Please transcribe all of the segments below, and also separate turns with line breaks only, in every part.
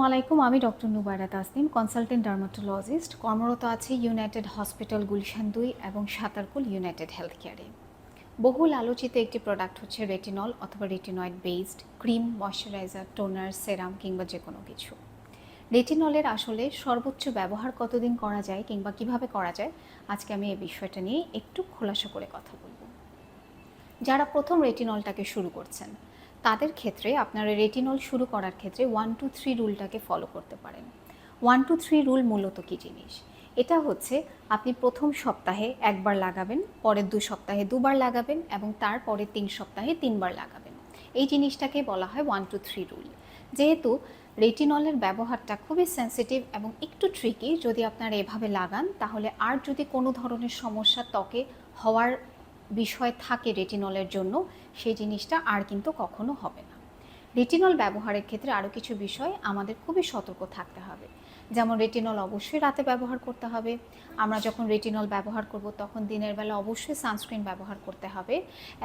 আলাইকুম, আমি doctor নুবাইরা Tasnim, consultant dermatologist, কর্মরত আছি ইউনাইটেড হসপিটাল গুলশান ২ এবং সাতারকুল ইউনাইটেড হেলথ কেয়ারে। বহুল আলোচিত একটি প্রোডাক্ট হচ্ছে রেটিনল অথবা retinoid based cream, moisturiser, toner, serum কিংবা যে কোনো কিছু। রেটিনলের আসলে সর্বোচ্চ ব্যবহার কতদিন করা যায় কিংবা কিভাবে করা যায়, আজকে আমি এই বিষয়টা নিয়ে একটু খোলাসা করে কথা বলবো। যারা প্রথম রেটিনলটাকে শুরু করছেন তাদের ক্ষেত্রে আপনারা রেটিনল শুরু করার ক্ষেত্রে 1-2-3 রুলটাকে ফলো করতে পারেন। 1-2-3 রুল মূলত কী জিনিস? এটা হচ্ছে আপনি প্রথম সপ্তাহে একবার লাগাবেন, পরের 2 সপ্তাহে 2 বার লাগাবেন এবং তারপরে 3 সপ্তাহে 3 বার লাগাবেন। এই জিনিসটাকে বলা হয় 1-2-3 রুল। যেহেতু রেটিনলের ব্যবহারটা খুবই সেন্সিটিভ এবং একটু ট্রিকি, যদি আপনারা এভাবে লাগান তাহলে আর যদি কোনো ধরনের সমস্যা ত্বকে হওয়ার বিষয় থাকে রেটিনলের জন্য, সেই জিনিসটা আর কিন্তু কখনো হবে না। রেটিনল ব্যবহারের ক্ষেত্রে আরও কিছু বিষয় আমাদের খুবই সতর্ক থাকতে হবে। যেমন রেটিনল অবশ্যই রাতে ব্যবহার করতে হবে। আমরা যখন রেটিনল ব্যবহার করব তখন দিনের বেলা অবশ্যই সানস্ক্রিন ব্যবহার করতে হবে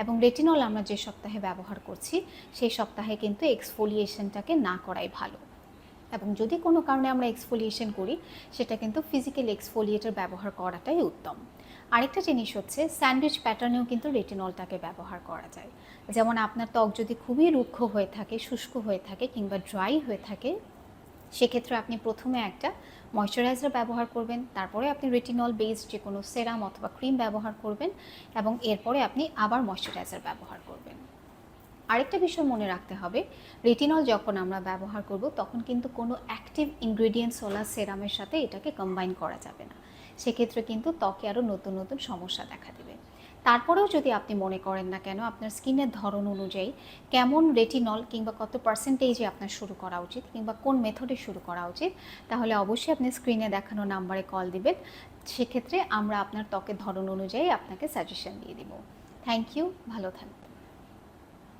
এবং রেটিনল আমরা যে সপ্তাহে ব্যবহার করছি সেই সপ্তাহে কিন্তু এক্সফোলিয়েশনটাকে না করাই ভালো। এবং যদি কোনো কারণে আমরা এক্সফোলিয়েশন করি সেটা কিন্তু ফিজিক্যাল এক্সফোলিয়েটর ব্যবহার করাটাই উত্তম। আরেকটা জিনিস হচ্ছে স্যান্ডউইচ প্যাটার্নেও কিন্তু রেটিনলটাকে ব্যবহার করা যায়। যেমন আপনার ত্বক যদি খুবই রুক্ষ হয়ে থাকে, শুষ্ক হয়ে থাকে কিংবা ড্রাই হয়ে থাকে, সেক্ষেত্রে আপনি প্রথমে একটা ময়শ্চারাইজার ব্যবহার করবেন, তারপরে আপনি রেটিনল বেসড যে কোনো সেরাম অথবা ক্রিম ব্যবহার করবেন এবং এরপরে আপনি আবার ময়শ্চারাইজার ব্যবহার করবেন। আরেকটা বিষয় মনে রাখতে হবে, রেটিনল যখন আমরা ব্যবহার করব তখন কিন্তু কোনো অ্যাক্টিভ ইনগ্রেডিয়েন্টসওয়ালা সেরামের সাথে এটাকে কম্বাইন করা যাবে না। সেক্ষেত্রে কিন্তু ত্বকে আরও নতুন নতুন সমস্যা দেখা দেবে। তারপরেও যদি আপনি মনে করেন না কেন আপনার স্কিনের ধরন অনুযায়ী কেমন রেটিনল কিংবা কত পার্সেন্টেজে আপনার শুরু করা উচিত কিংবা কোন মেথডে শুরু করা উচিত, তাহলে অবশ্যই আপনি স্ক্রিনে দেখানো নাম্বারে কল দিবেন। সেক্ষেত্রে আমরা আপনার ত্বকের ধরন অনুযায়ী আপনাকে সাজেশন দিয়ে দিব। থ্যাংক ইউ, ভালো থাকবেন।